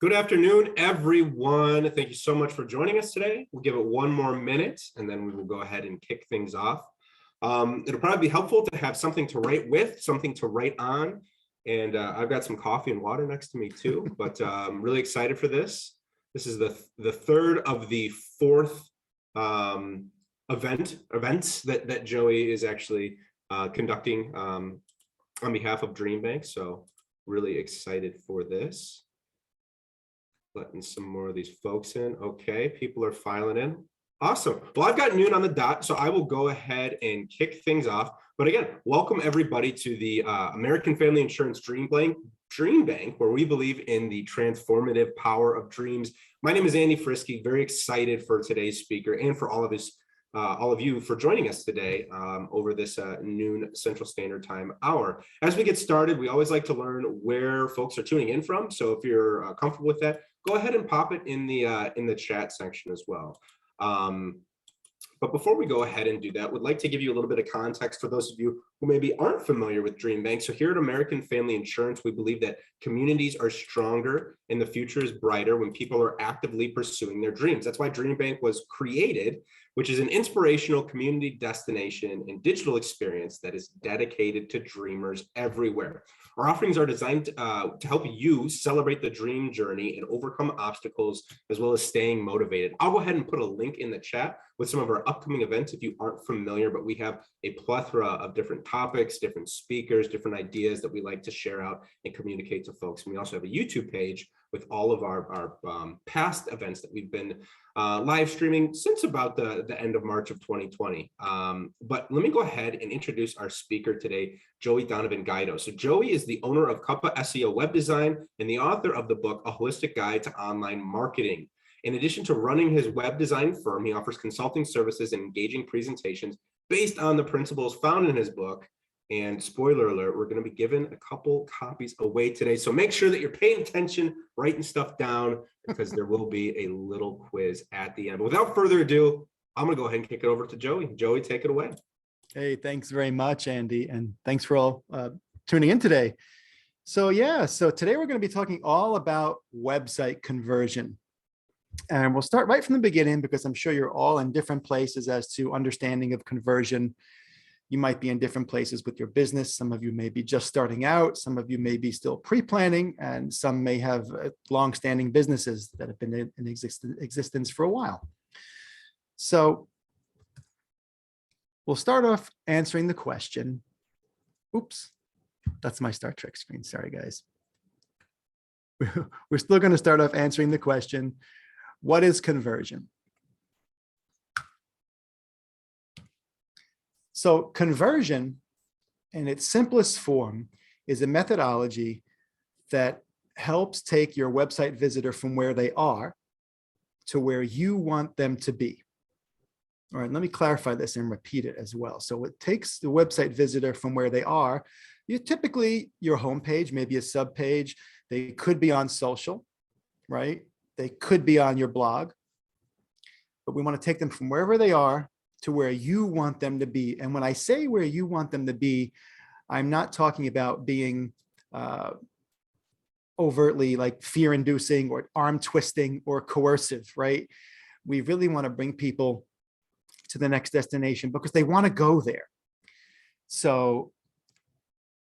Good afternoon, everyone. Thank you so much for joining us today. We'll give it one more minute and then we will go ahead and kick things off. It'll probably be helpful to have something to write with, something to write on. And I've got some coffee and water next to me too, but I'm really excited for this. This is the third of the fourth events that Joey is actually conducting on behalf of DreamBank. So really excited for this. Letting some more of these folks in. Okay, people are filing in. Awesome. Well, I've got noon on the dot, so I will go ahead and kick things off. But again, welcome everybody to the American Family Insurance DreamBank, where we believe in the transformative power of dreams. My name is Andy Frisky. Very excited for today's speaker and for all of you for joining us today over this noon Central Standard Time hour. As we get started, we always like to learn where folks are tuning in from. So if you're comfortable with that, go ahead and pop it in the chat section as well. But before we go ahead and do that, would like to give you a little bit of context for those of you who maybe aren't familiar with DreamBank. So here at American Family Insurance, we believe that communities are stronger and the future is brighter when people are actively pursuing their dreams. That's why DreamBank was created, which is an inspirational community destination and digital experience that is dedicated to dreamers everywhere. Our offerings are designed to help you celebrate the dream journey and overcome obstacles, as well as staying motivated. I'll go ahead and put a link in the chat with some of our upcoming events if you aren't familiar, but we have a plethora of different topics, different speakers, different ideas that we like to share out and communicate to folks. And we also have a YouTube page with all of our past events that we've been live streaming since about the end of March of 2020. But let me go ahead and introduce our speaker today, Joey Donovan Guido. So Joey is the owner of Cuppa SEO Web Design and the author of the book, A Holistic Guide to Online Marketing. In addition to running his web design firm, he offers consulting services and engaging presentations based on the principles found in his book. And spoiler alert, we're going to be giving a couple copies away today. So make sure that you're paying attention, writing stuff down, because there will be a little quiz at the end. But without further ado, I'm going to go ahead and kick it over to Joey. Joey, take it away. Hey, thanks very much, Andy. And thanks for all tuning in today. So today we're going to be talking all about website conversion. And we'll start right from the beginning because I'm sure you're all in different places as to understanding of conversion. You might be in different places with your business. Some of you may be just starting out. Some of you may be still pre-planning, and some may have long-standing businesses that have been in existence for a while. So we'll start off answering the question. Oops, that's my Star Trek screen. Sorry, guys. We're still going to start off answering the question, what is conversion? So conversion, in its simplest form, is a methodology that helps take your website visitor from where they are to where you want them to be. All right, let me clarify this and repeat it as well. So it takes the website visitor from where they are. Typically your homepage, maybe a subpage. They could be on social, right? They could be on your blog, but we want to take them from wherever they are to where you want them to be. And when I say where you want them to be, I'm not talking about being overtly like fear-inducing or arm-twisting or coercive, right? We really want to bring people to the next destination because they want to go there. So,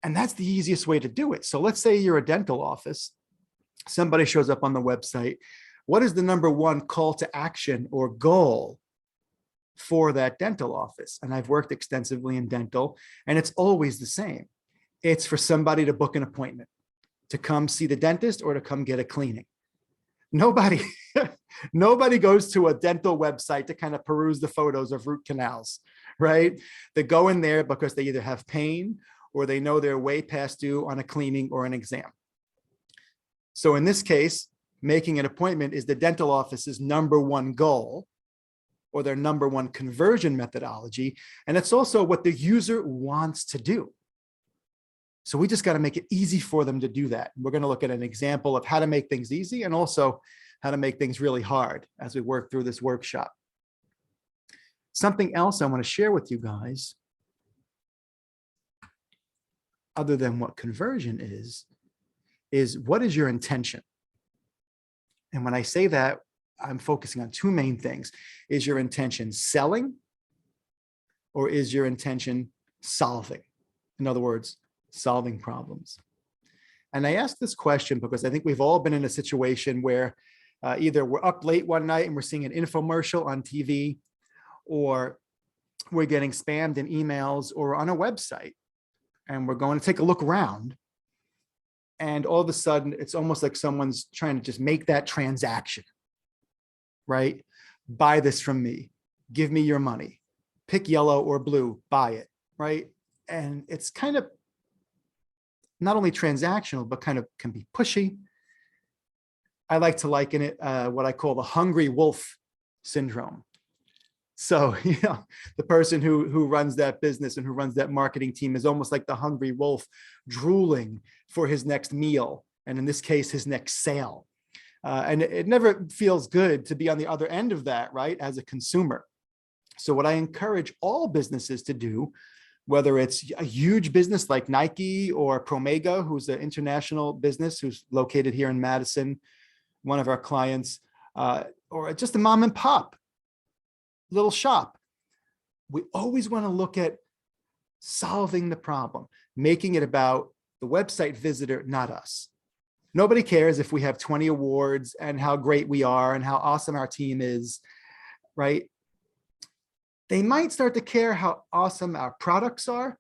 and that's the easiest way to do it. So let's say you're a dental office. Somebody shows up on the website. What is the number one call to action or goal for that dental office? And I've worked extensively in dental, and it's always the same. It's for somebody to book an appointment, to come see the dentist or to come get a cleaning. Nobody goes to a dental website to kind of peruse the photos of root canals, right? They go in there because they either have pain or they know they're way past due on a cleaning or an exam. So in this case, making an appointment is the dental office's number one goal or their number one conversion methodology. And it's also what the user wants to do. So we just got to make it easy for them to do that. We're going to look at an example of how to make things easy and also how to make things really hard as we work through this workshop. Something else I want to share with you guys, other than what conversion is what is your intention? And when I say that, I'm focusing on two main things. Is your intention selling, or is your intention solving? In other words, solving problems. And I ask this question because I think we've all been in a situation where either we're up late one night and we're seeing an infomercial on TV, or we're getting spammed in emails or on a website, and we're going to take a look around. And all of a sudden, it's almost like someone's trying to just make that transaction, right? Buy this from me. Give me your money. Pick yellow or blue, buy it, right? And it's kind of not only transactional, but kind of can be pushy. I like to liken it what I call the hungry wolf syndrome. So, the person who runs that business and who runs that marketing team is almost like the hungry wolf drooling for his next meal. And in this case, his next sale. And it never feels good to be on the other end of that, right? As a consumer. So what I encourage all businesses to do, whether it's a huge business like Nike or Promega, who's an international business who's located here in Madison, one of our clients, or just a mom and pop little shop, we always want to look at solving the problem, making it about the website visitor, not us. Nobody cares if we have 20 awards and how great we are and how awesome our team is, right? They might start to care how awesome our products are,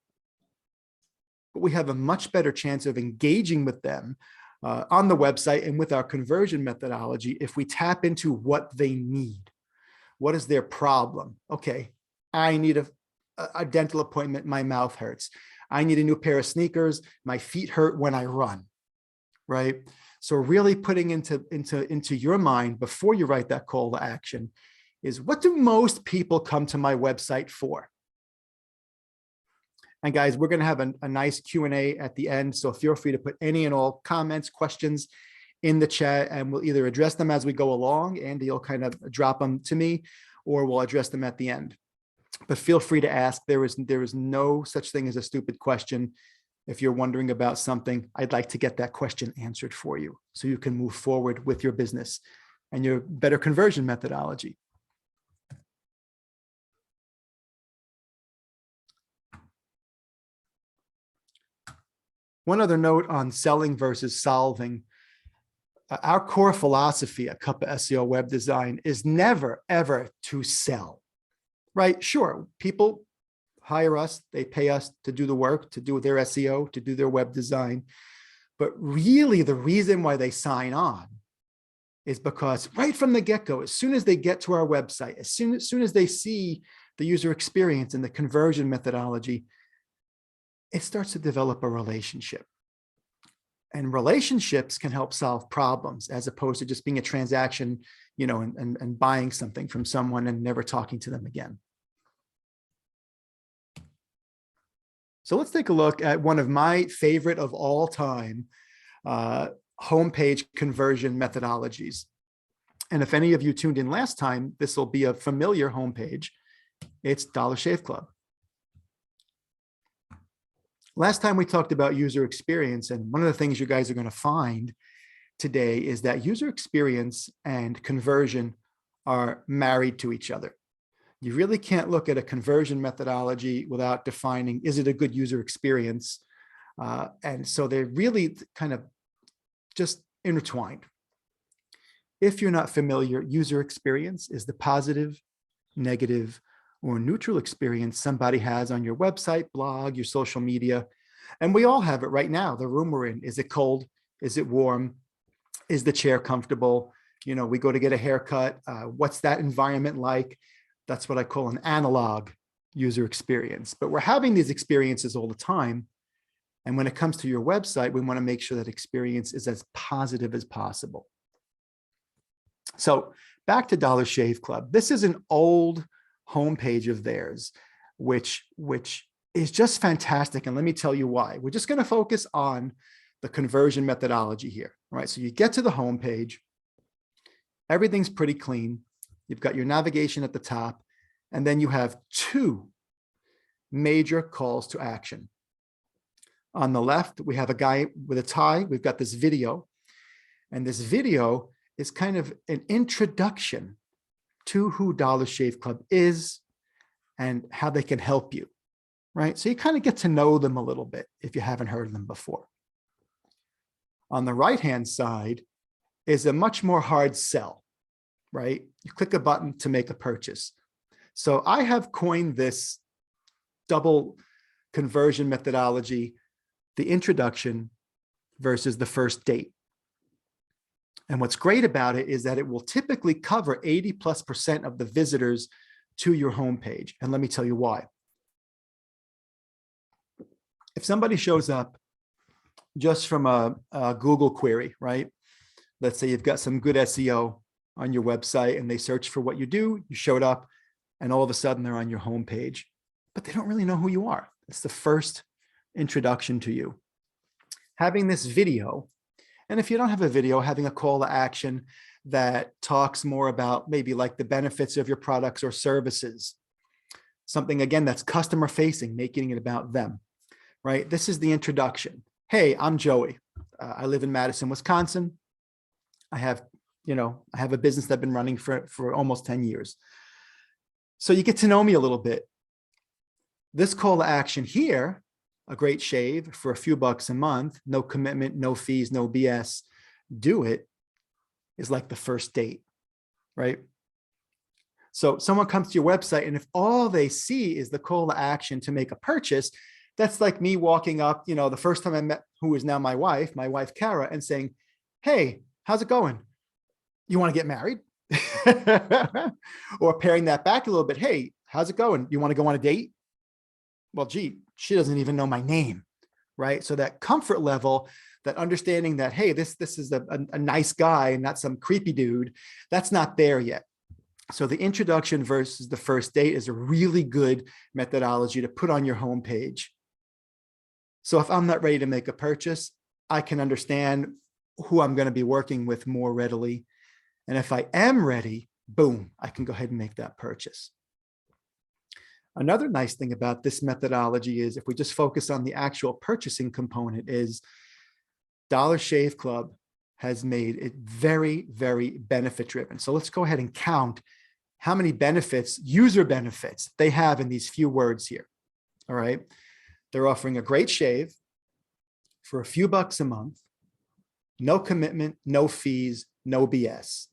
but we have a much better chance of engaging with them on the website and with our conversion methodology if we tap into what they need. What is their problem? Okay, I need a dental appointment. My mouth hurts. I need a new pair of sneakers. My feet hurt when I run, right? So really putting into your mind before you write that call to action is, what do most people come to my website for? And guys, we're going to have a nice Q&A at the end. So feel free to put any and all comments, questions in the chat, and we'll either address them as we go along. Andy will kind of drop them to me, or we'll address them at the end. But feel free to ask. There is no such thing as a stupid question. If you're wondering about something, I'd like to get that question answered for you so you can move forward with your business and your better conversion methodology. One other note on selling versus solving. Our core philosophy at Kappa SEO Web Design is never, ever to sell, right? Sure, people hire us, they pay us to do the work, to do their SEO, to do their web design. But really the reason why they sign on is because right from the get-go, as soon as they get to our website, as soon as they see the user experience and the conversion methodology, it starts to develop a relationship. And relationships can help solve problems as opposed to just being a transaction, and buying something from someone and never talking to them again. So let's take a look at one of my favorite of all time homepage conversion methodologies. And if any of you tuned in last time, this will be a familiar homepage. It's Dollar Shave Club. Last time we talked about user experience, and one of the things you guys are going to find today is that user experience and conversion are married to each other. You really can't look at a conversion methodology without defining, is it a good user experience? And so they're really kind of just intertwined. If you're not familiar, user experience is the positive, negative, or neutral experience somebody has on your website, blog, your social media. And we all have it right now. The room we're in, is it cold? Is it warm? Is the chair comfortable? We go to get a haircut. What's that environment like? That's what I call an analog user experience. But we're having these experiences all the time. And when it comes to your website, we want to make sure that experience is as positive as possible. So back to Dollar Shave Club. This is an old homepage of theirs, which is just fantastic. And let me tell you why. We're just going to focus on the conversion methodology here. All right. So you get to the homepage. Everything's pretty clean. You've got your navigation at the top, and then you have two major calls to action. On the left, we have a guy with a tie. We've got this video, and this video is kind of an introduction to who Dollar Shave Club is and how they can help you, right? So you kind of get to know them a little bit if you haven't heard of them before. On the right-hand side is a much more hard sell, right? You click a button to make a purchase. So I have coined this double conversion methodology, the introduction versus the first date. And what's great about it is that it will typically cover 80+% of the visitors to your homepage. And let me tell you why. If somebody shows up just from a Google query, right? Let's say you've got some good SEO on your website and they search for what you do, you showed up, and all of a sudden they're on your homepage, but they don't really know who you are. It's the first introduction to you. Having this video, and if you don't have a video, having a call to action that talks more about maybe like the benefits of your products or services, something again that's customer facing, making it about them, right? This is the introduction. Hey, I'm Joey. I live in Madison, Wisconsin. I have a business that I've been running for almost 10 years. So you get to know me a little bit. This call to action here, a great shave for a few bucks a month, no commitment, no fees, no BS, do it, is like the first date, right? So someone comes to your website and if all they see is the call to action to make a purchase, that's like me walking up, the first time I met who is now my wife, Kara, and saying, hey, how's it going? You want to get married? Or pairing that back a little bit. Hey, how's it going? You want to go on a date? Well, gee, she doesn't even know my name, right? So that comfort level, that understanding that, hey, this is a nice guy and not some creepy dude, that's not there yet. So the introduction versus the first date is a really good methodology to put on your homepage. So if I'm not ready to make a purchase, I can understand who I'm going to be working with more readily. And if I am ready, boom, I can go ahead and make that purchase. Another nice thing about this methodology is if we just focus on the actual purchasing component is Dollar Shave Club has made it very, very benefit driven. So let's go ahead and count how many benefits, user benefits they have in these few words here. All right. They're offering a great shave for a few bucks a month, no commitment, no fees, no BS.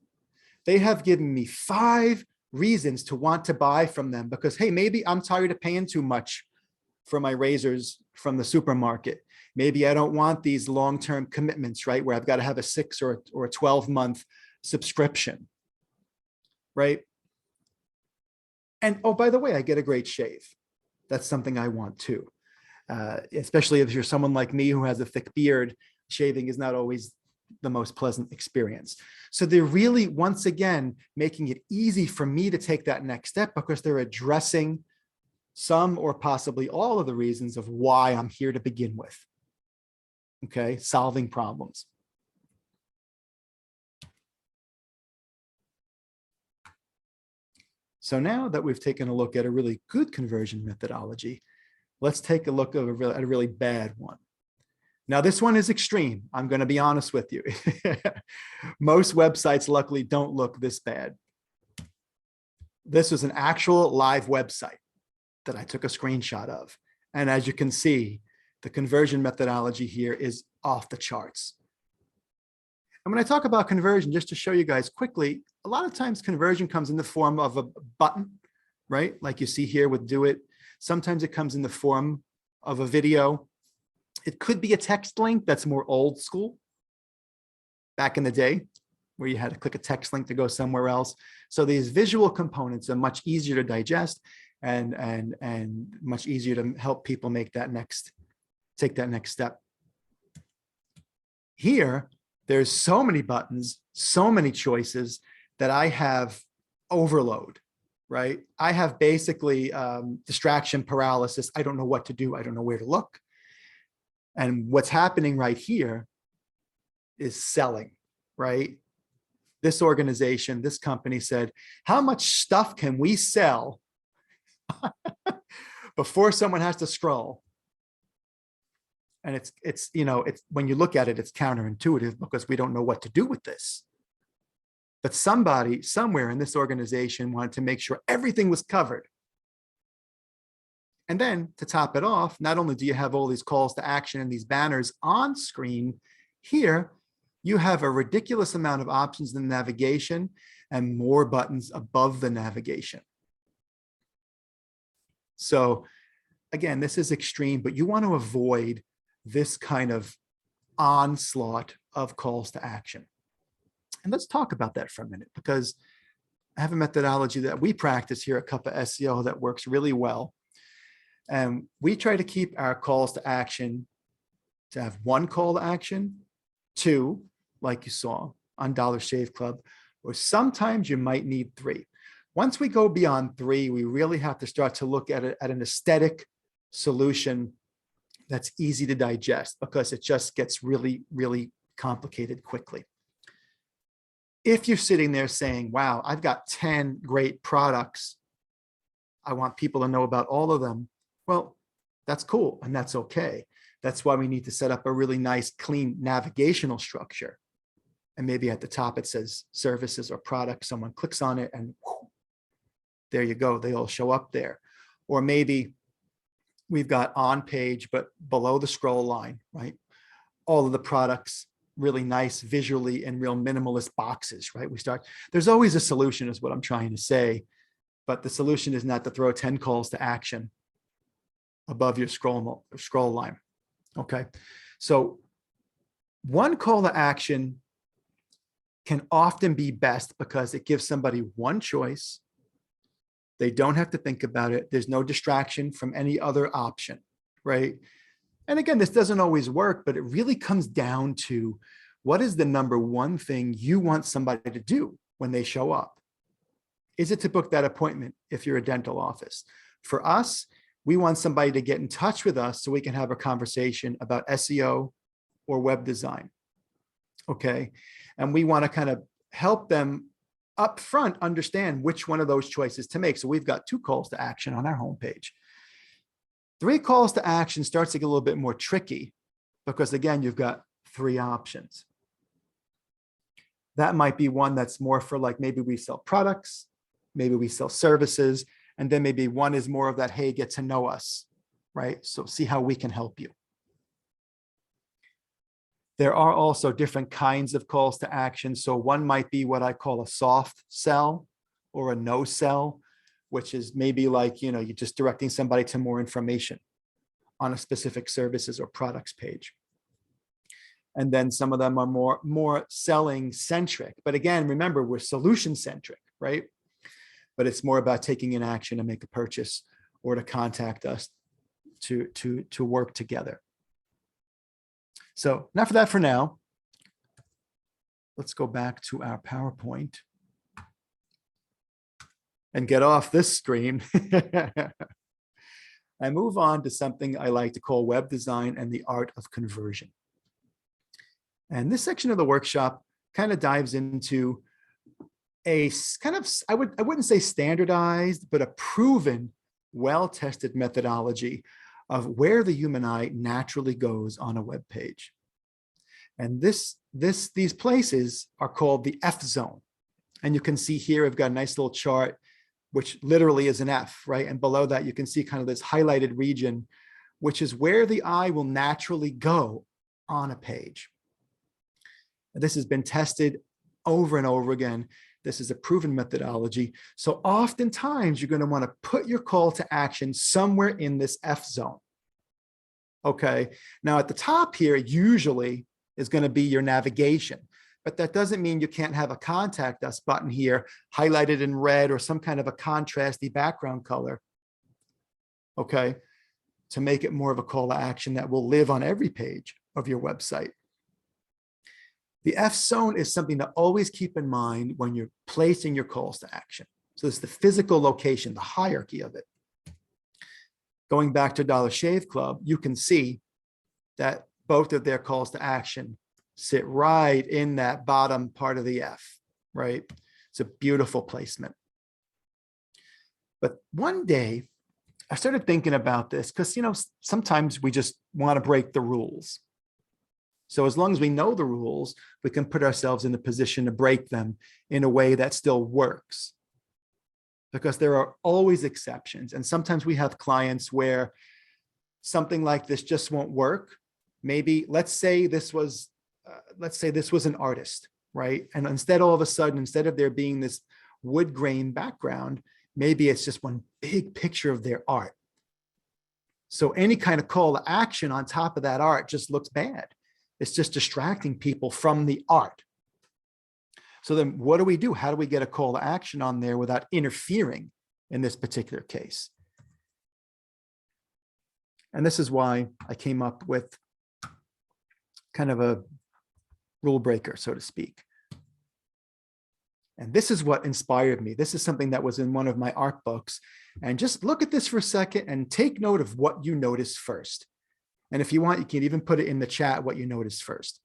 They have given me 5 reasons to want to buy from them because, hey, maybe I'm tired of paying too much for my razors from the supermarket. Maybe I don't want these long-term commitments, right? Where I've got to have a 6 or a 12-month subscription, right? And oh, by the way, I get a great shave. That's something I want too. Especially if you're someone like me who has a thick beard, shaving is not always the most pleasant experience. So they're really, once again, making it easy for me to take that next step because they're addressing some or possibly all of the reasons of why I'm here to begin with. Okay, solving problems. So now that we've taken a look at a really good conversion methodology, let's take a look at a really bad one. Now, this one is extreme. I'm going to be honest with you. Most websites, luckily, don't look this bad. This was an actual live website that I took a screenshot of. And as you can see, the conversion methodology here is off the charts. And when I talk about conversion, just to show you guys quickly, a lot of times conversion comes in the form of a button, right? Like you see here with Do It. Sometimes it comes in the form of a video. It could be a text link that's more old school, back in the day, where you had to click a text link to go somewhere else. So these visual components are much easier to digest and much easier to help people take that next step. Here, there's so many buttons, so many choices that I have overload, right? I have basically distraction paralysis. I don't know what to do. I don't know where to look. And what's happening right here is selling, right? This organization, this company said, how much stuff can we sell before someone has to scroll? And it's when you look at it, it's counterintuitive because we don't know what to do with this. But somebody somewhere in this organization wanted to make sure everything was covered. And then to top it off, not only do you have all these calls to action and these banners on screen, here you have a ridiculous amount of options in the navigation and more buttons above the navigation. So again, this is extreme, but you want to avoid this kind of onslaught of calls to action. And let's talk about that for a minute, because I have a methodology that we practice here at Kappa SEO that works really well. And we try to keep our calls to action to have one call to action, two, like you saw on Dollar Shave Club, or sometimes you might need three. Once we go beyond three, we really have to start to look at it at an aesthetic solution that's easy to digest, because it just gets really, really complicated quickly. If you're sitting there saying, wow, I've got 10 great products, I want people to know about all of them. Well, that's cool, and that's okay. That's why we need to set up a really nice, clean navigational structure. And maybe at the top it says services or products. Someone clicks on it and whoo, there you go. They all show up there. Or maybe we've got on page, but below the scroll line, right? All of the products, really nice visually and real minimalist boxes, right? There's always a solution is what I'm trying to say, but the solution is not to throw 10 calls to action above your scroll line. Okay. So one call to action can often be best because it gives somebody one choice. They don't have to think about it. There's no distraction from any other option, right? And again, this doesn't always work, but it really comes down to what is the number one thing you want somebody to do when they show up? Is it to book that appointment if you're a dental office? For us, we want somebody to get in touch with us so we can have a conversation about SEO or web design. Okay. And we want to kind of help them up front understand which one of those choices to make. So we've got 2 calls to action on our homepage. 3 calls to action starts to get a little bit more tricky because again, you've got 3 options. That might be one that's more for like, maybe we sell products, maybe we sell services, and then maybe one is more of that, hey, get to know us, right? So see how we can help you. There are also different kinds of calls to action. So one might be what I call a soft sell or a no sell, which is maybe like, you're just directing somebody to more information on a specific services or products page. And then some of them are more selling centric. But again, remember, we're solution centric, right? But it's more about taking an action to make a purchase or to contact us to work together. So enough of that for now. Let's go back to our PowerPoint and get off this screen. I move on to something I like to call web design and the art of conversion. And this section of the workshop kind of dives into a kind of, I wouldn't say standardized, but a proven, well-tested methodology of where the human eye naturally goes on a web page. And these places are called the F zone. And you can see here, I've got a nice little chart, which literally is an F, right? And below that, you can see kind of this highlighted region, which is where the eye will naturally go on a page. And this has been tested over and over again. This is a proven methodology. So oftentimes you're going to want to put your call to action somewhere in this F zone. Okay. Now at the top here, usually is going to be your navigation, but that doesn't mean you can't have a contact us button here highlighted in red or some kind of a contrasty background color. Okay. To make it more of a call to action that will live on every page of your website. The F zone is something to always keep in mind when you're placing your calls to action. So it's the physical location, the hierarchy of it. Going back to Dollar Shave Club, you can see that both of their calls to action sit right in that bottom part of the F, right? It's a beautiful placement. But one day I started thinking about this because, sometimes we just want to break the rules. So as long as we know the rules, we can put ourselves in a position to break them in a way that still works. Because there are always exceptions. And sometimes we have clients where something like this just won't work. Maybe let's say this was an artist, right? And instead, all of a sudden, instead of there being this wood grain background, maybe it's just one big picture of their art. So any kind of call to action on top of that art just looks bad. It's just distracting people from the art. So then what do we do? How do we get a call to action on there without interfering in this particular case? And this is why I came up with kind of a rule breaker, so to speak. And this is what inspired me. This is something that was in one of my art books. And just look at this for a second and take note of what you notice first. And if you want, you can even put it in the chat what you notice first.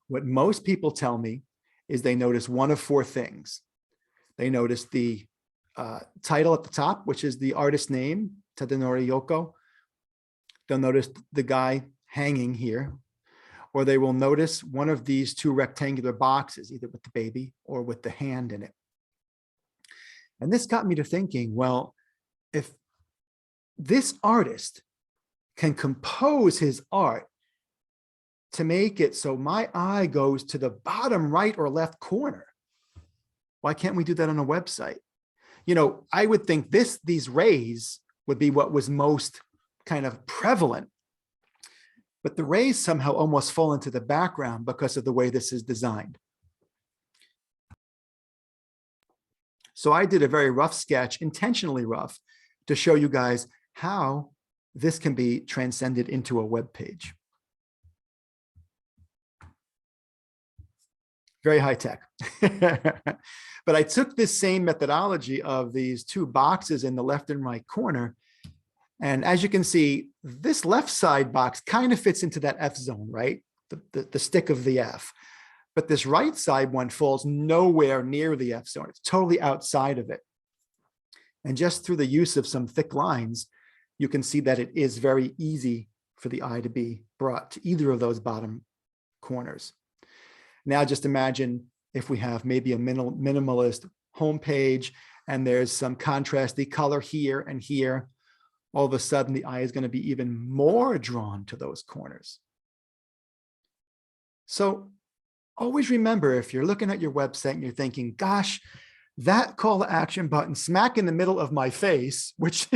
What most people tell me is they notice one of four things. They notice the title at the top, which is the artist name, Tadanori Yoko. They'll notice the guy hanging here, or they will notice one of these two rectangular boxes, either with the baby or with the hand in it. And this got me to thinking, well, if this artist can compose his art to make it so my eye goes to the bottom right or left corner, why can't we do that on a website? You know, I would think these rays would be what was most kind of prevalent, but the rays somehow almost fall into the background because of the way this is designed. So I did a very rough sketch, intentionally rough, to show you guys how this can be transcended into a web page. Very high tech. But I took this same methodology of these two boxes in the left and right corner. And as you can see, this left side box kind of fits into that F zone, right? The stick of the F. But this right side one falls nowhere near the F zone. It's totally outside of it. And just through the use of some thick lines, you can see that it is very easy for the eye to be brought to either of those bottom corners. Now just imagine if we have maybe a minimalist homepage and there's some contrasty color here and here, all of a sudden the eye is going to be even more drawn to those corners. So always remember, if you're looking at your website and you're thinking, gosh, that call to action button smack in the middle of my face, which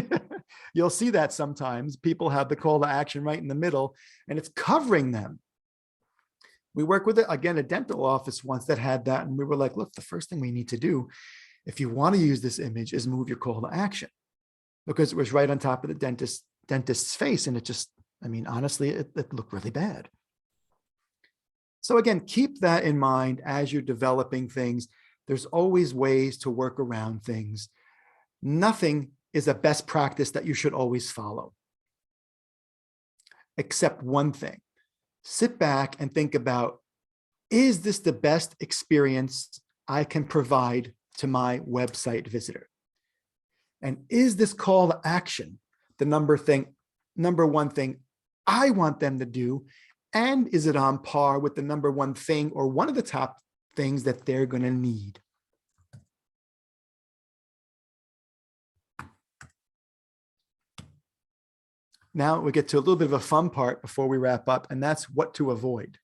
you'll see that sometimes people have the call to action right in the middle and it's covering them. We work with it, again, a dental office once that had that. And we were like, look, the first thing we need to do, if you want to use this image, is move your call to action, because it was right on top of the dentist's face. And it just, I mean, honestly, it looked really bad. So again, keep that in mind as you're developing things. There's always ways to work around things. Nothing is a best practice that you should always follow, except one thing. Sit back and think about, is this the best experience I can provide to my website visitor? And is this call to action the number one thing I want them to do? And is it on par with the number one thing or one of the top things that they're going to need? Now we get to a little bit of a fun part before we wrap up, and that's what to avoid.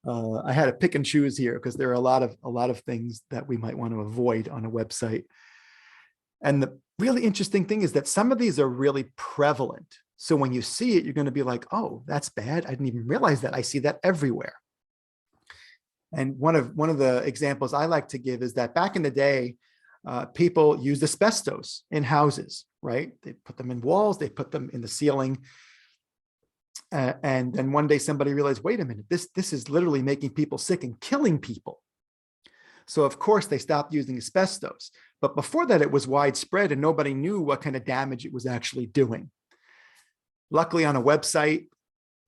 I had to pick and choose here because there are a lot of things that we might want to avoid on a website. And the really interesting thing is that some of these are really prevalent. So when you see it, you're going to be like, oh, that's bad. I didn't even realize that. I see that everywhere. And one of the examples I like to give is that back in the day, people used asbestos in houses, right? They put them in walls, they put them in the ceiling. And then one day somebody realized, wait a minute, this is literally making people sick and killing people. So of course they stopped using asbestos. But before that, it was widespread and nobody knew what kind of damage it was actually doing. Luckily on a website,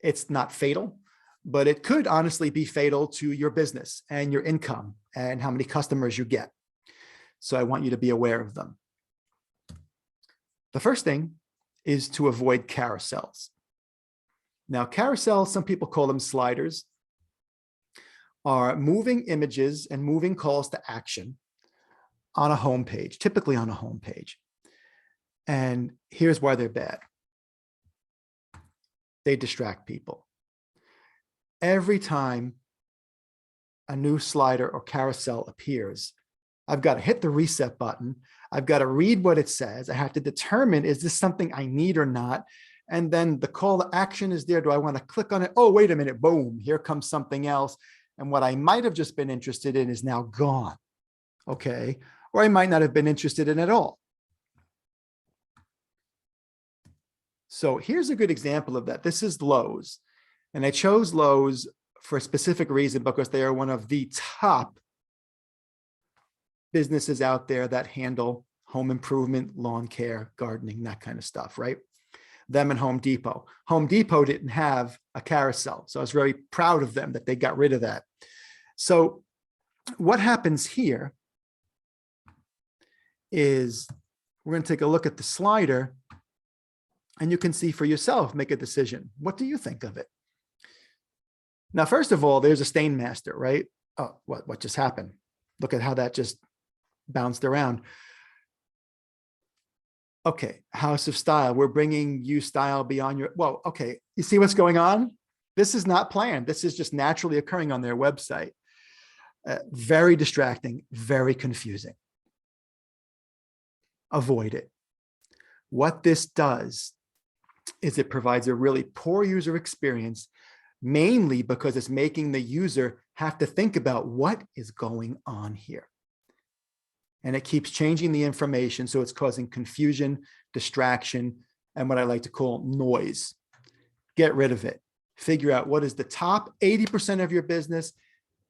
it's not fatal, but it could honestly be fatal to your business and your income and how many customers you get. So I want you to be aware of them. The first thing is to avoid carousels. Now, carousels, some people call them sliders, are moving images and moving calls to action on a home page, typically on a home page. And here's why they're bad. They distract people. Every time a new slider or carousel appears, I've got to hit the reset button. I've got to read what it says. I have to determine, is this something I need or not? And then the call to action is there. Do I want to click on it? Oh, wait a minute. Boom, here comes something else. And what I might have just been interested in is now gone. Okay. Or I might not have been interested in at all. So here's a good example of that. This is Lowe's. And I chose Lowe's for a specific reason because they are one of the top businesses out there that handle home improvement, lawn care, gardening, that kind of stuff, right? Them and Home Depot. Home Depot didn't have a carousel, so I was very proud of them that they got rid of that. So what happens here is we're going to take a look at the slider, and you can see for yourself, make a decision. What do you think of it? Now, first of all, there's a stain master, right? Oh, what just happened? Look at how that just bounced around. Okay, House of Style. We're bringing you style beyond your, well, okay. You see what's going on? This is not planned. This is just naturally occurring on their website. Very distracting, very confusing. Avoid it. What this does is it provides a really poor user experience, mainly because it's making the user have to think about what is going on here. And it keeps changing the information, so it's causing confusion, distraction, and what I like to call noise. Get rid of it. Figure out what is the top 80% of your business.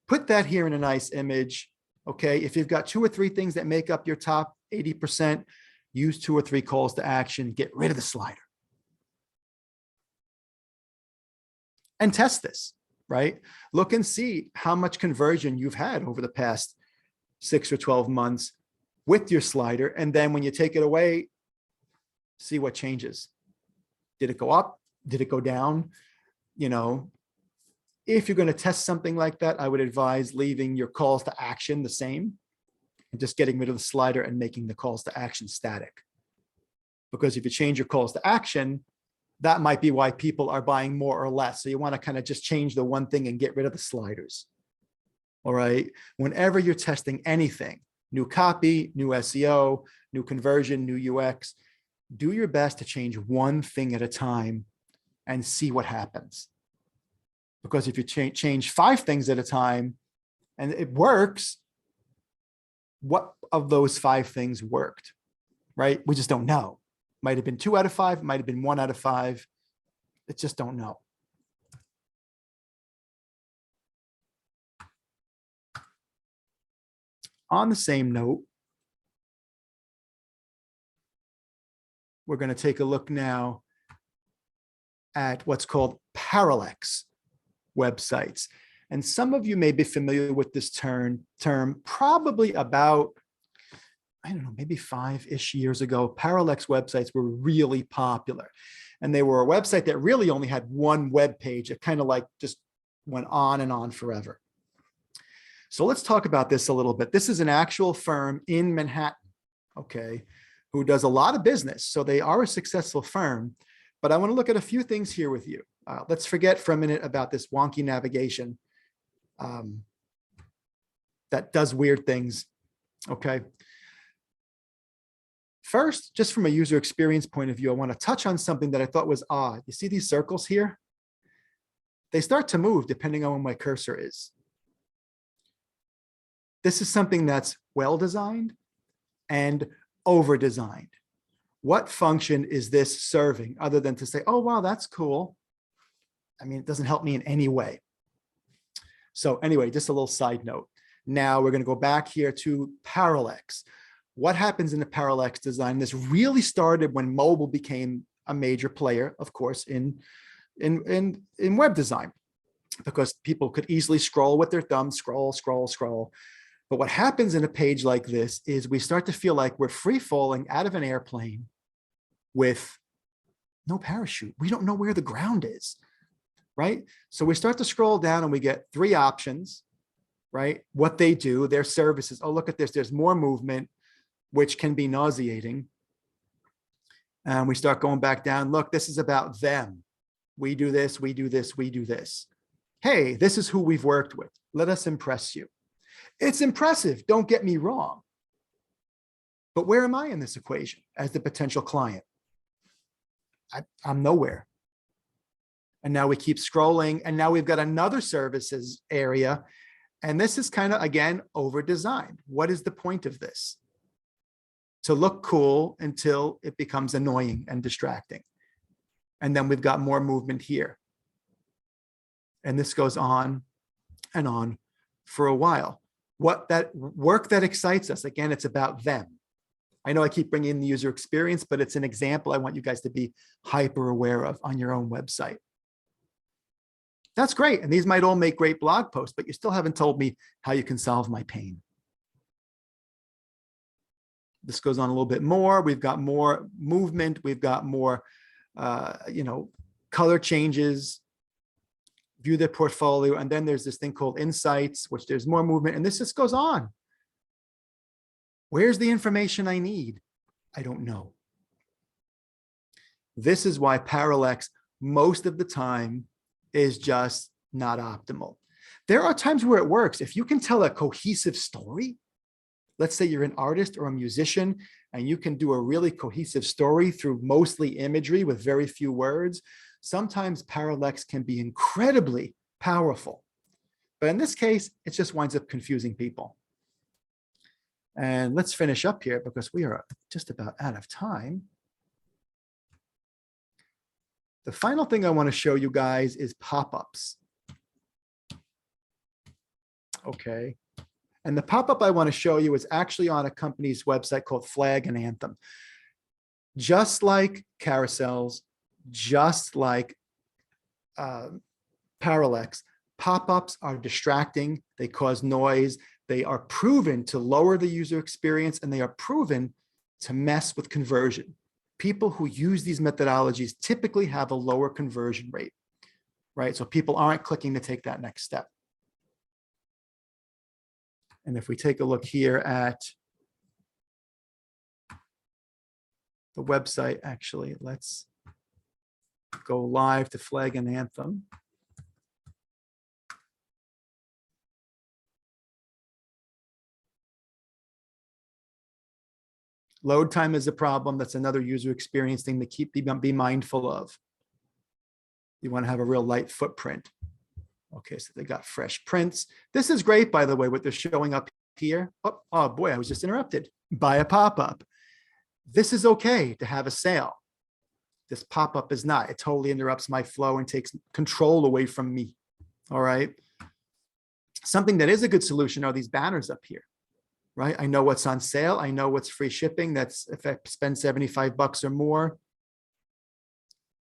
Put that here in a nice image, okay? If you've got 2 or 3 things that make up your top 80%, use 2 or 3 calls to action, get rid of the slider. And test this, right? Look and see how much conversion you've had over the past 6 or 12 months with your slider. And then when you take it away, see what changes. Did it go up? Did it go down? You know, if you're going to test something like that, I would advise leaving your calls to action the same and just getting rid of the slider and making the calls to action static. Because if you change your calls to action, that might be why people are buying more or less. So you want to kind of just change the one thing and get rid of the sliders. All right. Whenever you're testing anything, new copy, new SEO, new conversion, new UX, do your best to change one thing at a time and see what happens. Because if you change 5 things at a time and it works, what of those 5 things worked, right? We just don't know. Might have been 2 out of 5, might have been 1 out of 5. It just don't know. On the same note, we're going to take a look now at what's called Parallax websites. And some of you may be familiar with this term probably about, I don't know, maybe 5-ish years ago. Parallax websites were really popular. And they were a website that really only had one web page. It kind of like just went on and on forever. So let's talk about this a little bit. This is an actual firm in Manhattan, okay, who does a lot of business. So they are a successful firm, but I want to look at a few things here with you. Let's forget for a minute about this wonky navigation that does weird things, okay? First, just from a user experience point of view, I want to touch on something that I thought was odd. You see these circles here? They start to move depending on where my cursor is. This is something that's well designed and over designed. What function is this serving other than to say, oh, wow, that's cool. I mean, it doesn't help me in any way. So anyway, just a little side note. Now we're going to go back here to Parallax. What happens in the Parallax design? This really started when mobile became a major player, of course, in web design, because people could easily scroll with their thumb, scroll, scroll, scroll. But what happens in a page like this is we start to feel like we're free falling out of an airplane with no parachute. We don't know where the ground is. right? So we start to scroll down and we get 3 options, right? What they do, their services. Oh, look at this. There's more movement, which can be nauseating. And we start going back down. Look, this is about them. We do this, we do this, we do this. Hey, this is who we've worked with. Let us impress you. It's impressive, don't get me wrong. But where am I in this equation as the potential client? I'm nowhere. And now we keep scrolling, and now we've got another services area. And this is kind of, again, over-designed. What is the point of this? To look cool until it becomes annoying and distracting. And then we've got more movement here. And this goes on and on for a while. What that work that excites us, again, it's about them. I know I keep bringing in the user experience, but it's an example I want you guys to be hyper aware of on your own website. That's great. And these might all make great blog posts, but you still haven't told me how you can solve my pain. This goes on a little bit more. We've got more movement. We've got more, color changes, view their portfolio. And then there's this thing called insights, which there's more movement. And this just goes on. Where's the information I need? I don't know. This is why Parallax most of the time is just not optimal. There are times where it works. If you can tell a cohesive story, let's say you're an artist or a musician and you can do a really cohesive story through mostly imagery with very few words, sometimes Parallax can be incredibly powerful. But in this case, it just winds up confusing people. And let's finish up here because we are just about out of time. The final thing I want to show you guys is pop-ups. Okay. And the pop-up I want to show you is actually on a company's website called Flag and Anthem. Just like Carousels, just like Parallax, pop-ups are distracting. They cause noise. They are proven to lower the user experience, and they are proven to mess with conversion. People who use these methodologies typically have a lower conversion rate, right? So people aren't clicking to take that next step. And if we take a look here at the website, actually, let's go live to Flag and Anthem. Load time is a problem. That's another user experience thing to be mindful of. You want to have a real light footprint. Okay, so they got fresh prints. This is great, by the way, what they're showing up here. Oh boy, I was just interrupted by a pop-up. This is okay to have a sale. This pop-up is not. It totally interrupts my flow and takes control away from me. All right. Something that is a good solution are these banners up here. Right? I know what's on sale. I know what's free shipping. That's if I spend 75 bucks or more.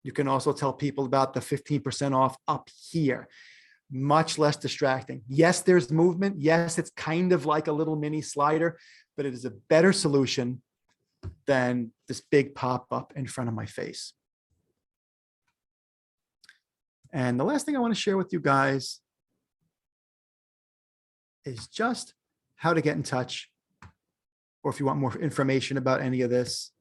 You can also tell people about the 15% off up here. Much less distracting. Yes, there's movement. Yes, it's kind of like a little mini slider, but it is a better solution than this big pop-up in front of my face. And the last thing I want to share with you guys is just how to get in touch, or if you want more information about any of this.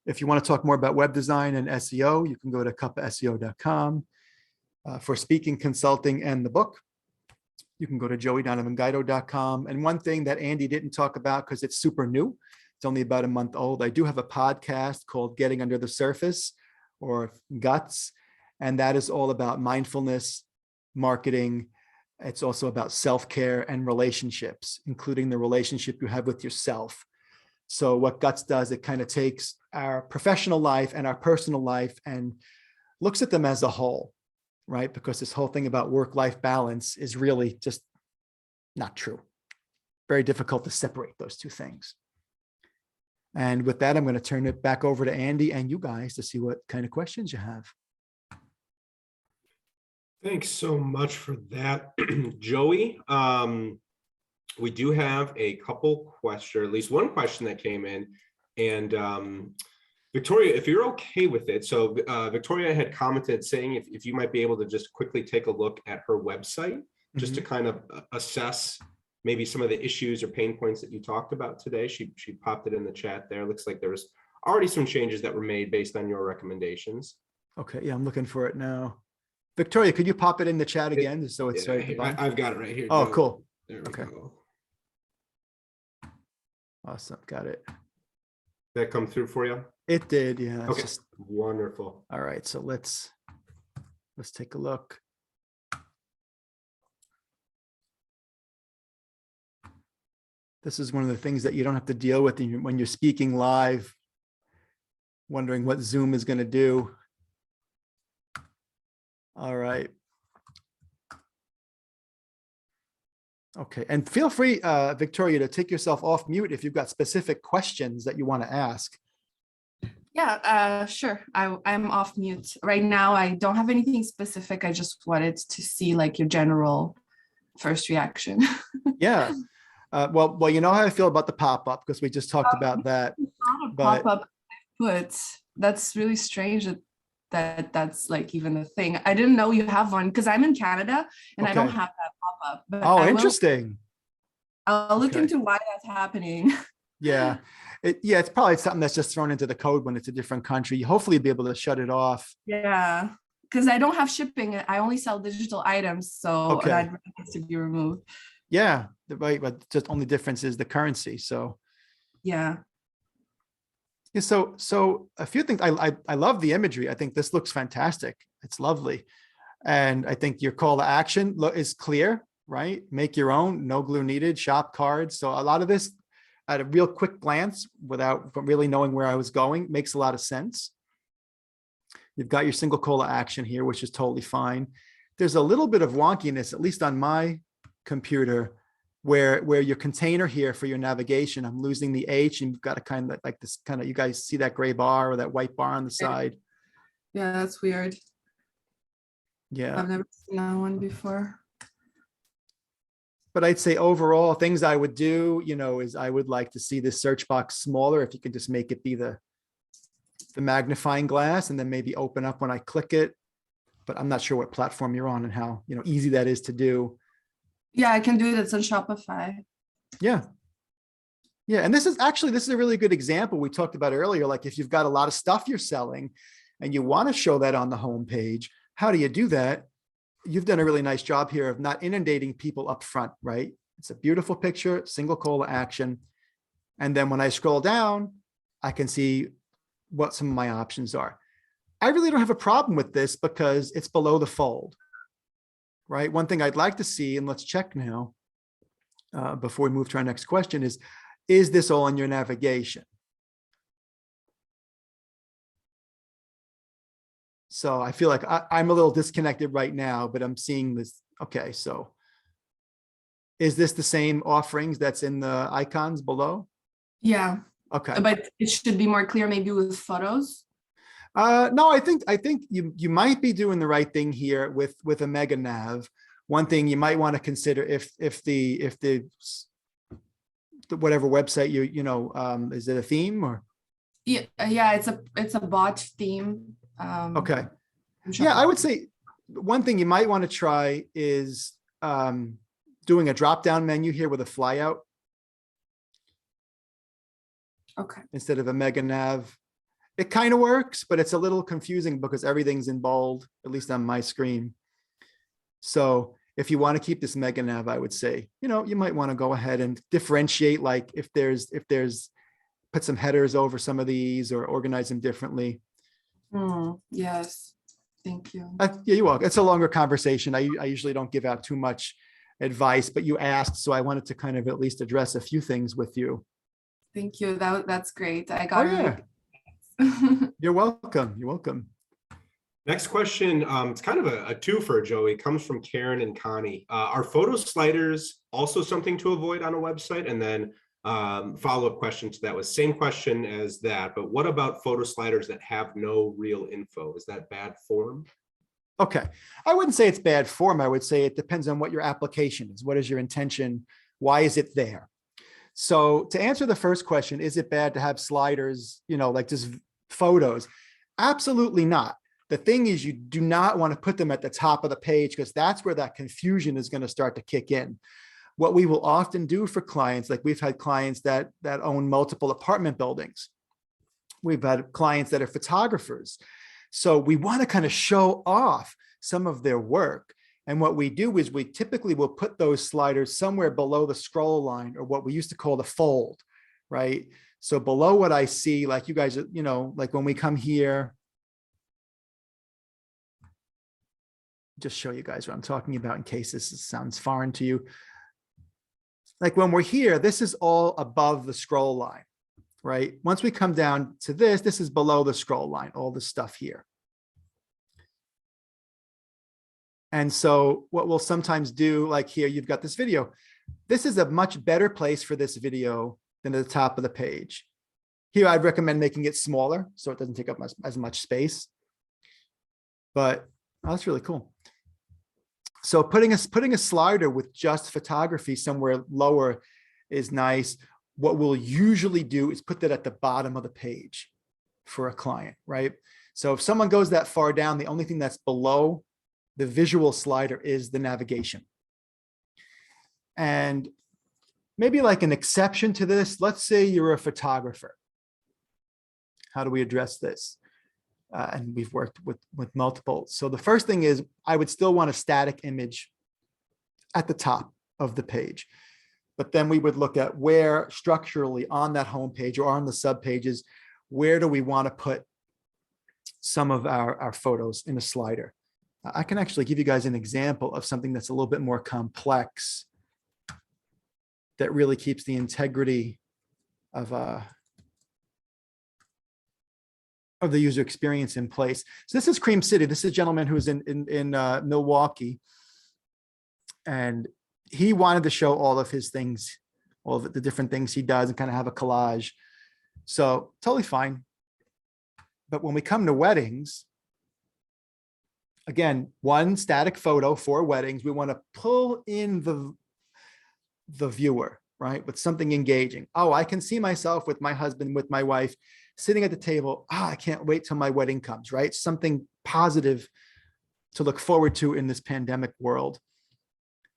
If you want to talk more about web design and SEO, you can go to cuppaseo.com. For speaking, consulting, and the book, you can go to joeydonovanguido.com. And one thing that Andy didn't talk about, because it's super new, it's only about a month old, I do have a podcast called Getting Under the Surface, or Guts, and that is all about mindfulness, marketing. It's also about self-care and relationships, including the relationship you have with yourself. So what Guts does, it kind of takes our professional life and our personal life and looks at them as a whole, right? Because this whole thing about work-life balance is really just not true. Very difficult to separate those two things. And with that, I'm going to turn it back over to Andy and you guys to see what kind of questions you have. Thanks so much for that, Joey. We do have a couple questions, at least one question that came in, and Victoria, if you're okay with it, so Victoria had commented saying if you might be able to just quickly take a look at her website, just to kind of assess maybe some of the issues or pain points that you talked about today. She popped it in the chat there. Looks like there was already some changes that were made based on your recommendations. Okay, yeah, I'm looking for it now. Victoria, could you pop it in the chat again, so it's right at the bottom? I've got it right here. Oh, Joe. cool. There we go. Awesome, got it. That come through for you? It did, yeah. It's Okay, just wonderful. all right. So let's take a look. This is one of the things that you don't have to deal with when you're speaking live, wondering what Zoom is going to do. All right. Okay, and feel free, Victoria, to take yourself off mute if you've got specific questions that you want to ask. Yeah, sure. I'm off mute right now. I don't have anything specific. I just wanted to see like your general first reaction. Yeah. Well, you know how I feel about the pop-up because we just talked about that. But Pop-up put that's really strange that's like even a thing. I didn't know you have one because I'm in Canada and I don't have that pop-up. But oh, interesting. I'll look into why that's happening. Yeah. It's probably something that's just thrown into the code when it's a different country. Hopefully you'll be able to shut it off. Yeah, because I don't have shipping. I only sell digital items, so that needs to be removed. Yeah, right. But just only difference is the currency. So yeah. Yeah, so a few things. I love the imagery. I think this looks fantastic. It's lovely. And I think your call to action is clear, right? Make your own, no glue needed, shop cards. So a lot of this at a real quick glance without really knowing where I was going makes a lot of sense. You've got your single call to action here, which is totally fine. There's a little bit of wonkiness, at least on my computer, where your container here for your navigation, I'm losing the H and you've got a kind of like this kind of, you guys see that gray bar or that white bar on the side? Yeah, that's weird. Yeah. I've never seen that one before. But I'd say overall things I would do, is I would like to see this search box smaller. If you could just make it be the magnifying glass and then maybe open up when I click it. But I'm not sure what platform you're on and how, easy that is to do. Yeah, I can do it. It's on Shopify. Yeah. Yeah. And this is a really good example we talked about earlier. Like if you've got a lot of stuff you're selling and you want to show that on the home page, how do you do that? You've done a really nice job here of not inundating people up front, right? It's a beautiful picture, single call to action. And then when I scroll down, I can see what some of my options are. I really don't have a problem with this because it's below the fold, right? One thing I'd like to see, and let's check now, before we move to our next question is this all in your navigation? So I feel like I'm a little disconnected right now, but I'm seeing this. Okay, so is this the same offerings that's in the icons below? Yeah. Okay. But it should be more clear maybe with photos. No, I think you might be doing the right thing here with a mega nav. One thing you might want to consider if the whatever website is it a theme or? Yeah, it's a bot theme. Okay. Yeah, I would say one thing you might want to try is doing a drop-down menu here with a flyout. Okay. Instead of a mega nav. It kind of works, but it's a little confusing because everything's in bold, at least on my screen. So if you want to keep this mega nav, I would say, you might want to go ahead and differentiate, like if there's put some headers over some of these or organize them differently. Yes, thank you. Yeah, you're welcome. It's a longer conversation. I usually don't give out too much advice, but you asked, so I wanted to kind of at least address a few things with you. Thank you. That's great. I got yeah. You're welcome. You're welcome. Next question. It's kind of a twofer, Joey. It comes from Karen and Connie. Are photo sliders also something to avoid on a website? And then follow-up question to that was same question as that, but what about photo sliders that have no real info? Is that bad form? Okay. I wouldn't say it's bad form. I would say it depends on what your application is. What is your intention? Why is it there? So to answer the first question, is it bad to have sliders, like just photos? Absolutely not. The thing is, you do not want to put them at the top of the page because that's where that confusion is going to start to kick in. What we will often do for clients, like we've had clients that own multiple apartment buildings. We've had clients that are photographers. So we want to kind of show off some of their work. And what we do is we typically will put those sliders somewhere below the scroll line, or what we used to call the fold, right? So below what I see, like you guys, you know, like when we come here, just show you guys what I'm talking about in case this sounds foreign to you. Like when we're here, this is all above the scroll line, right? Once we come down to this, this is below the scroll line, all this stuff here. And so what we'll sometimes do, like here, you've got this video. This is a much better place for this video than at the top of the page. Here, I'd recommend making it smaller so it doesn't take up as much space. But oh, that's really cool. So putting a slider with just photography somewhere lower is nice. What we'll usually do is put that at the bottom of the page for a client, right? So if someone goes that far down, the only thing that's below the visual slider is the navigation. And maybe like an exception to this, let's say you're a photographer. How do we address this? And we've worked with multiple. So the first thing is I would still want a static image at the top of the page. But then we would look at where structurally on that home page or on the sub pages, where do we want to put some of our photos in a slider? I can actually give you guys an example of something that's a little bit more complex that really keeps the integrity of the user experience in place. So this is Cream City. This is a gentleman who's in Milwaukee, and he wanted to show all of his things, all of the different things he does, and kind of have a collage. So totally fine. But when we come to weddings, again, one static photo for weddings, we want to pull in the viewer, right, with something engaging. Oh, I can see myself with my husband, with my wife, sitting at the table. I can't wait till my wedding comes, right? Something positive to look forward to in this pandemic world.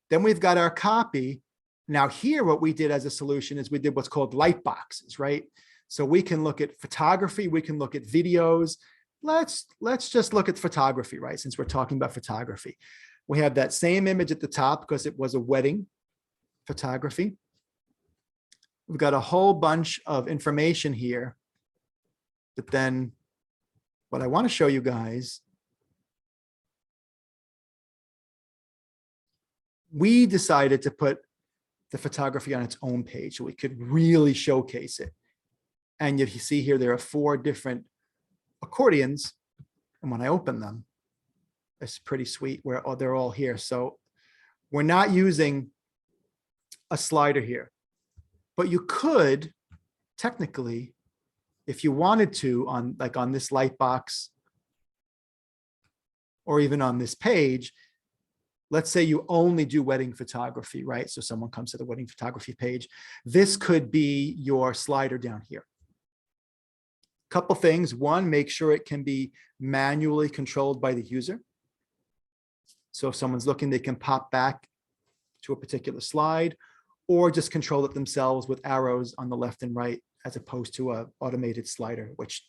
Then we've got our copy. Now here, what we did as a solution is we did what's called light boxes, right? So we can look at photography, we can look at videos. Let's just look at photography, right? Since we're talking about photography. We have that same image at the top because it was a wedding photography. We've got a whole bunch of information here. But then what I want to show you guys, we decided to put the photography on its own page so we could really showcase it. And if you see here, there are 4 different accordions. And when I open them, it's pretty sweet where they're all here. So we're not using a slider here, but you could technically, if you wanted to, on this light box or even on this page, let's say you only do wedding photography, right? So someone comes to the wedding photography page. This could be your slider down here. Couple things. One, make sure it can be manually controlled by the user. So if someone's looking, they can pop back to a particular slide or just control it themselves with arrows on the left and right, as opposed to an automated slider, which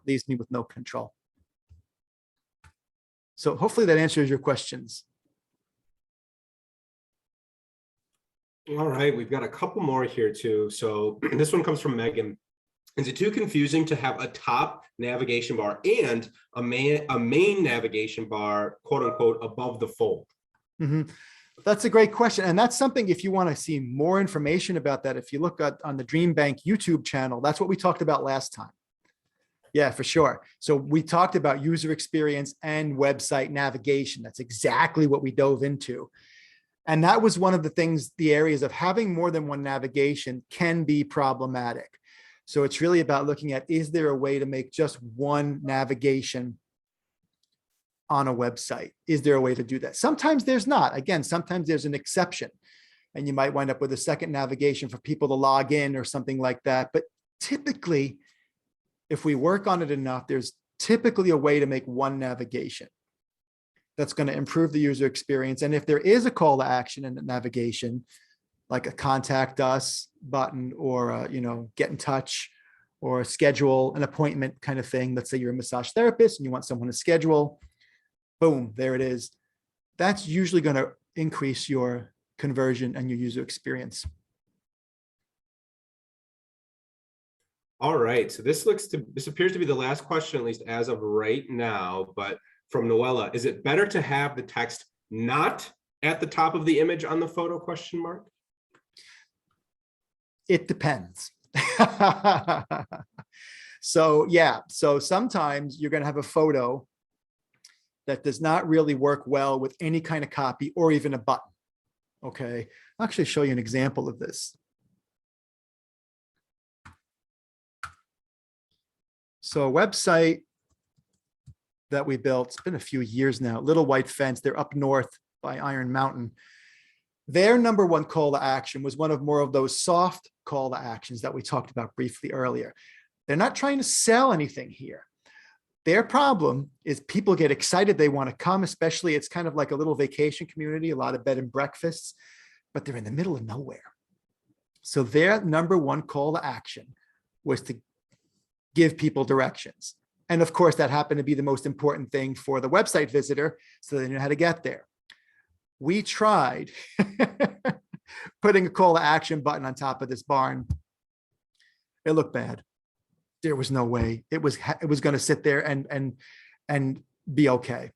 leaves me with no control. So hopefully that answers your questions. All right, we've got a couple more here too. So this one comes from Megan. Is it too confusing to have a top navigation bar and a main navigation bar, quote unquote, above the fold? Mm-hmm. That's a great question. And that's something, if you want to see more information about that, if you look at on the DreamBank YouTube channel, that's what we talked about last time. Yeah, for sure. So we talked about user experience and website navigation. That's exactly what we dove into. And that was one of the things, the areas of having more than one navigation can be problematic. So it's really about looking at, is there a way to make just one navigation on a website? Is there a way to do that? Sometimes there's not. Again, sometimes there's an exception and you might wind up with a second navigation for people to log in or something like that. But typically if we work on it enough, there's typically a way to make one navigation that's going to improve the user experience. And if there is a call to action in the navigation, like a contact us button or get in touch or schedule an appointment kind of thing. Let's say you're a massage therapist and you want someone to schedule, boom, there it is. That's usually going to increase your conversion and your user experience. All right, so this appears to be the last question, at least as of right now, but from Noella, is it better to have the text not at the top of the image on the photo ? It depends. So yeah, so sometimes you're going to have a photo that does not really work well with any kind of copy or even a button. Okay, I'll actually show you an example of this. So a website that we built, it's been a few years now, Little White Fence, they're up north by Iron Mountain. Their number one call to action was one of more of those soft call to actions that we talked about briefly earlier. They're not trying to sell anything here. Their problem is people get excited, they want to come, especially it's kind of like a little vacation community, a lot of bed and breakfasts, but they're in the middle of nowhere. So their number one call to action was to give people directions. And of course, that happened to be the most important thing for the website visitor, so they knew how to get there. We tried putting a call to action button on top of this barn. It looked bad. There was no way it was going to sit there and be okay.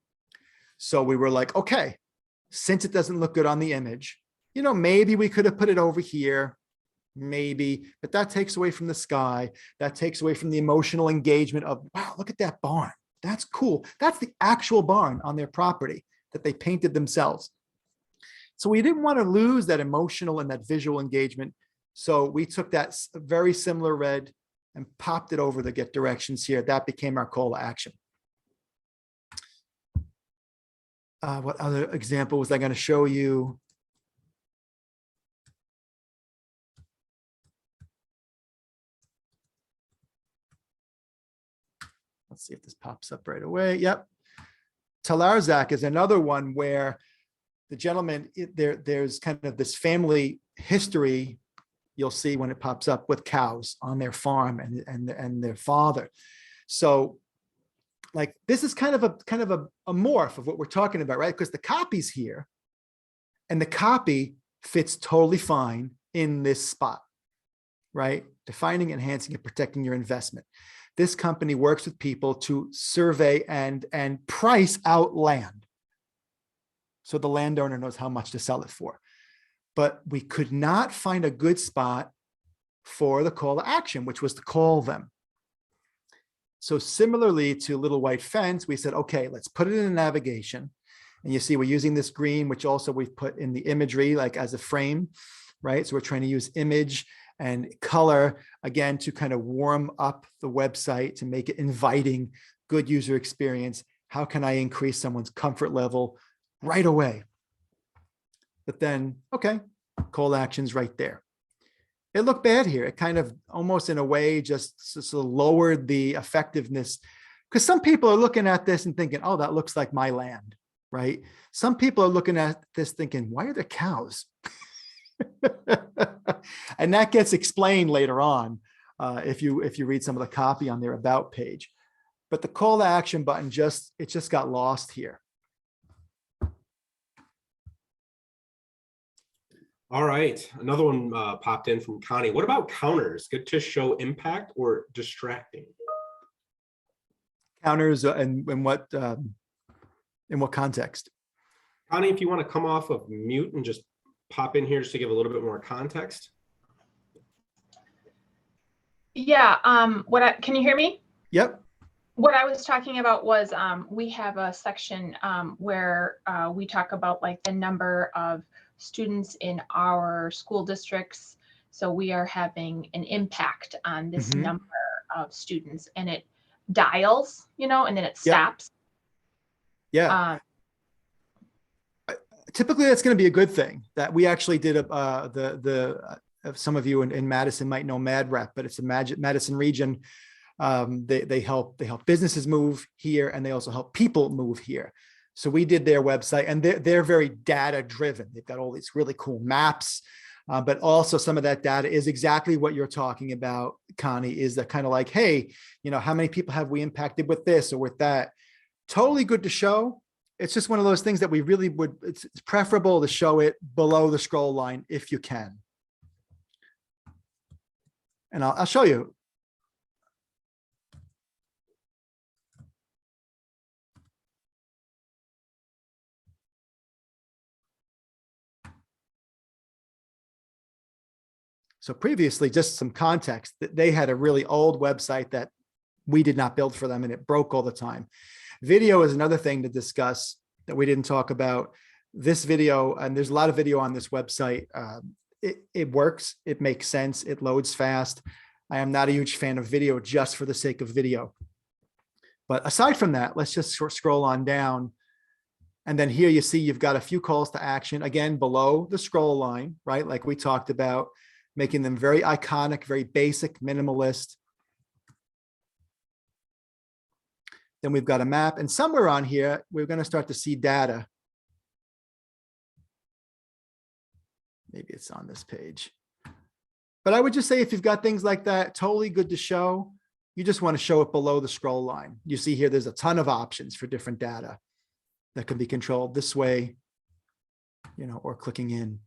So we were like, okay, since it doesn't look good on the image, maybe we could have put it over here, maybe, but that takes away from the sky. That takes away from the emotional engagement of, wow, look at that barn. That's cool. That's the actual barn on their property that they painted themselves. So we didn't want to lose that emotional and that visual engagement. So we took that very similar red and popped it over the get directions here. That became our call to action. What other example was I going to show you? Let's see if this pops up right away. Yep. Talarzak is another one where the gentleman, there's kind of this family history you'll see when it pops up with cows on their farm and their father. So like this is kind of a morph of what we're talking about, right? Because the copy's here and the copy fits totally fine in this spot, right? Defining, enhancing, and protecting your investment. This company works with people to survey and price out land, so the landowner knows how much to sell it for. But we could not find a good spot for the call to action, which was to call them. So similarly to Little White Fence, we said, okay, let's put it in the navigation. And you see we're using this green, which also we've put in the imagery, like as a frame, right? So we're trying to use image and color, again, to kind of warm up the website, to make it inviting, good user experience. How can I increase someone's comfort level right away? But then, okay, call to actions right there. It looked bad here. It kind of almost in a way just sort of lowered the effectiveness, because some people are looking at this and thinking, oh, that looks like my land, right? Some people are looking at this thinking, why are there cows? And that gets explained later on if you read some of the copy on their about page. But the call to action button just got lost here. All right, another one popped in from Connie. What about counters? Good to show impact or distracting? Counters in what context? Connie, if you want to come off of mute and just pop in here just to give a little bit more context. Yeah, can you hear me? Yep. What I was talking about was we have a section where we talk about like the number of students in our school districts. So we are having an impact on this number of students, and it dials, and then it stops. Yeah. Typically, that's going to be a good thing. That we actually did some of you in Madison might know MadRep, but it's a Madison region They help businesses move here, and they also help people move here. So we did their website, and they're very data driven. They've got all these really cool maps, but also some of that data is exactly what you're talking about, Connie, is that kind of like, hey, how many people have we impacted with this or with that? Totally good to show. It's just one of those things that we really would, it's preferable to show it below the scroll line if you can. And I'll show you. So previously, just some context, they had a really old website that we did not build for them, and it broke all the time. Video is another thing to discuss that we didn't talk about. This video, and there's a lot of video on this website. It works, it makes sense, it loads fast. I am not a huge fan of video just for the sake of video. But aside from that, let's just scroll on down. And then here you see you've got a few calls to action, again, below the scroll line, right? Like we talked about, making them very iconic, very basic, minimalist. Then we've got a map, and somewhere on here, we're going to start to see data. Maybe it's on this page. But I would just say if you've got things like that, totally good to show. You just want to show it below the scroll line. You see here, there's a ton of options for different data that can be controlled this way, or clicking in.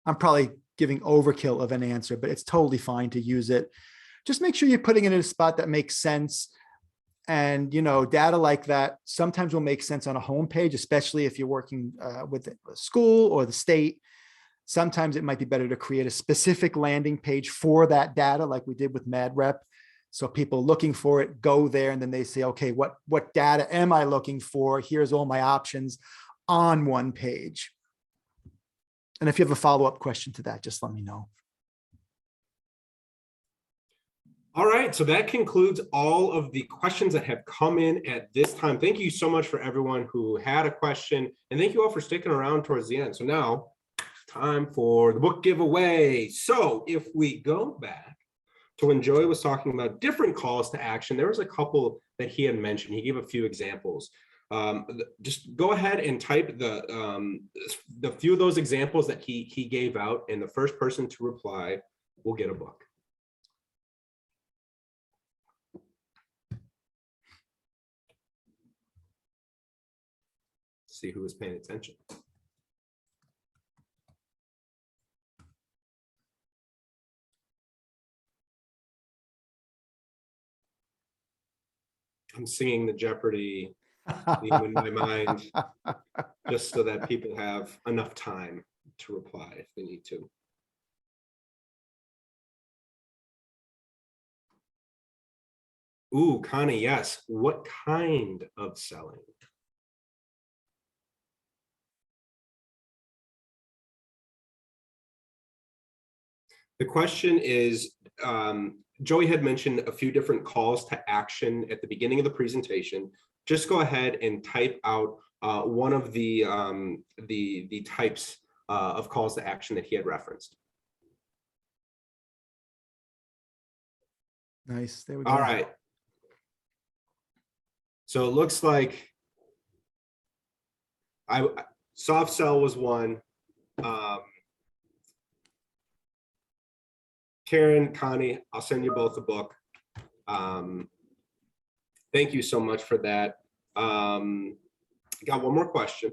I'm probably giving overkill of an answer, but it's totally fine to use it. Just make sure you're putting it in a spot that makes sense. And, data like that sometimes will make sense on a home page, especially if you're working with the school or the state. Sometimes it might be better to create a specific landing page for that data, like we did with MadRep. So people looking for it go there, and then they say, okay, what data am I looking for? Here's all my options on one page. And if you have a follow-up question to that, just let me know. All right, so that concludes all of the questions that have come in at this time. Thank you so much for everyone who had a question, and thank you all for sticking around towards the end. So now, time for the book giveaway. So if we go back to when Joey was talking about different calls to action, there was a couple that he had mentioned. He gave a few examples. Just go ahead and type the few of those examples that he gave out, and the first person to reply will get a book. See who was paying attention. I'm singing the Jeopardy theme in my mind, just so that people have enough time to reply if they need to. Ooh, Connie, yes. What kind of selling? The question is, Joey had mentioned a few different calls to action at the beginning of the presentation. Just go ahead and type out one of the types of calls to action that he had referenced. Nice. There we go. All right. So it looks like soft sell was one. Karen, Connie, I'll send you both a book. Thank you so much for that. Got one more question.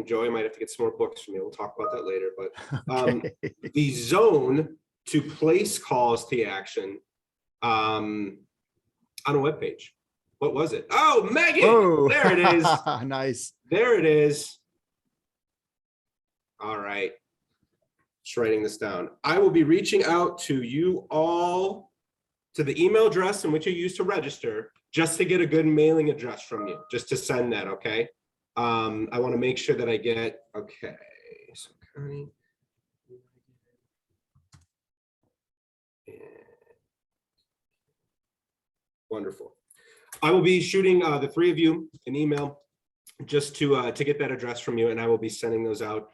Joey might have to get some more books from you. We'll talk about that later. But Okay. the zone to place calls to action on a web page. What was it? Oh, Megan! Oh. There it is. Nice. There it is. All right. Just writing this down. I will be reaching out to you all to the email address in which you used to register, just to get a good mailing address from you, just to send that, okay? I want to make sure that I get, okay. So Connie. Wonderful. I will be shooting the three of you an email just to get that address from you, and I will be sending those out.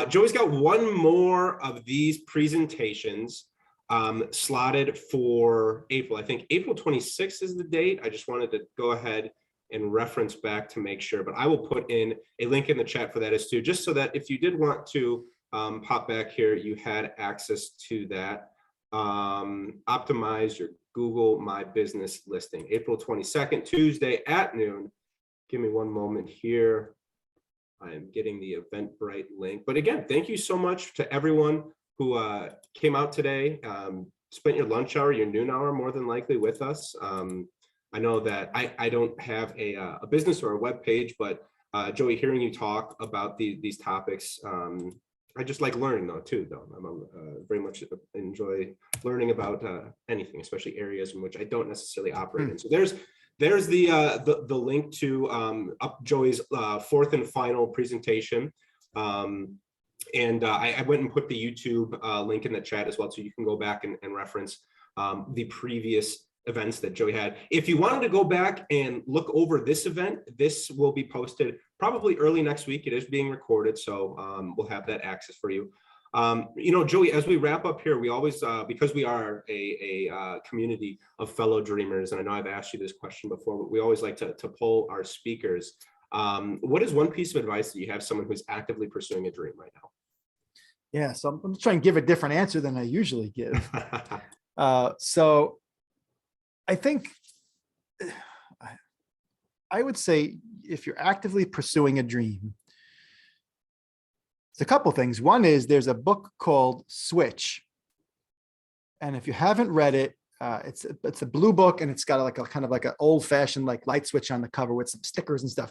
Joey's got one more of these presentations slotted for April. I think April 26th is the date. I just wanted to go ahead and reference back to make sure, but I will put in a link in the chat for that as too, just so that if you did want to pop back here, you had access to that. Optimize your Google My Business listing, April 22nd, Tuesday at noon. Give me one moment here. I am getting the Eventbrite link. But again, thank you so much to everyone who came out today, spent your lunch hour, your noon hour, more than likely with us. I know that I don't have a business or a web page, but Joey, hearing you talk about these topics, I just like learning though too. I'm very much enjoy learning about anything, especially areas in which I don't necessarily operate in. So there's the link to Joey's fourth and final presentation. And I went and put the YouTube link in the chat as well, so you can go back and reference the previous events that Joey had. If you wanted to go back and look over this event, this will be posted probably early next week. It is being recorded, so we'll have that access for you. You know, Joey, as we wrap up here, we always, because we are a community of fellow dreamers, and I know I've asked you this question before, but we always like to poll our speakers. What is one piece of advice that you have someone who's actively pursuing a dream right now? Yeah, so I'm trying to give a different answer than I usually give. So I think I would say if you're actively pursuing a dream, it's a couple things. One is there's a book called Switch. And if you haven't read it, it's a blue book, and it's got like a kind of like an old fashioned like light switch on the cover with some stickers and stuff.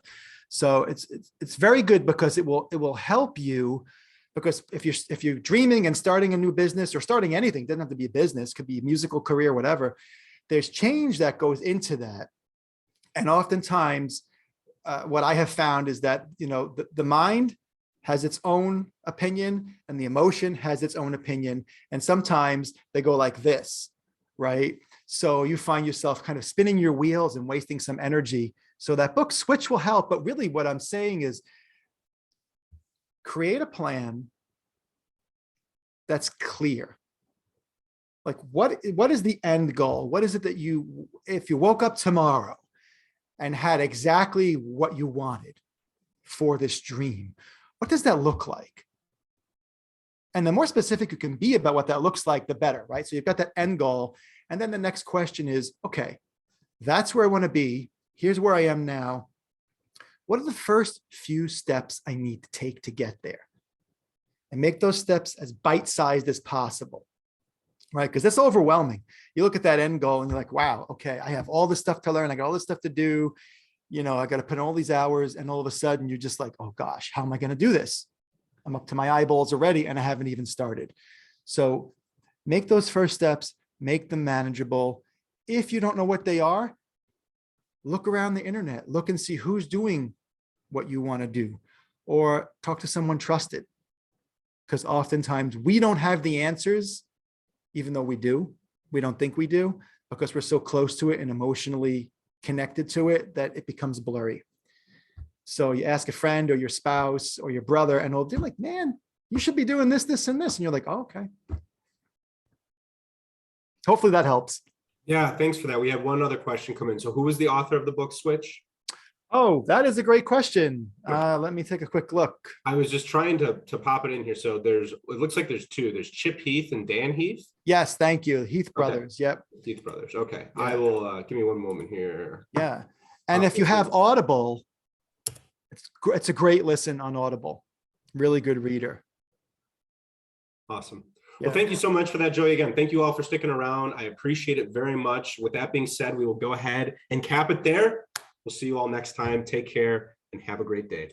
So it's very good because it will help you, because if you're dreaming and starting a new business or starting anything, it doesn't have to be a business, could be a musical career, whatever. There's change that goes into that. And oftentimes what I have found is that, you know, the mind has its own opinion and the emotion has its own opinion. And sometimes they go like this, right? So you find yourself kind of spinning your wheels and wasting some energy. So that book Switch will help. But really what I'm saying is create a plan that's clear. Like what is the end goal? What is it that if you woke up tomorrow and had exactly what you wanted for this dream, what does that look like? And the more specific you can be about what that looks like, the better, right? So you've got that end goal. And then the next question is, okay, that's where I want to be. Here's where I am now. What are the first few steps I need to take to get there? And make those steps as bite-sized as possible, right? Because it's overwhelming. You look at that end goal and you're like, wow, okay, I have all this stuff to learn. I got all this stuff to do. You know, I got to put in all these hours, and all of a sudden you're just like, oh gosh, how am I going to do this? I'm up to my eyeballs already and I haven't even started. So make those first steps, make them manageable. If you don't know what they are, look around the internet, look and see who's doing what you want to do, or talk to someone trusted. Because oftentimes we don't have the answers, even though we do. We don't think we do, because we're so close to it and emotionally connected to it that it becomes blurry. So you ask a friend or your spouse or your brother, and they're like, man, you should be doing this, this, and this. And you're like, oh, okay. Hopefully that helps. Yeah, thanks for that. We have one other question come in. So who was the author of the book Switch? Oh, that is a great question. Let me take a quick look. I was just trying to pop it in here. So it looks like there's two. There's Chip Heath and Dan Heath. Yes, thank you. Heath brothers. Yep. Heath brothers. Okay. Yeah. I will give me one moment here. Yeah. And if you have Audible, it's a great listen on Audible. Really good reader. Awesome. Yeah. Well, thank you so much for that, Joey. Again, thank you all for sticking around. I appreciate it very much. With that being said, we will go ahead and cap it there. We'll see you all next time. Take care and have a great day.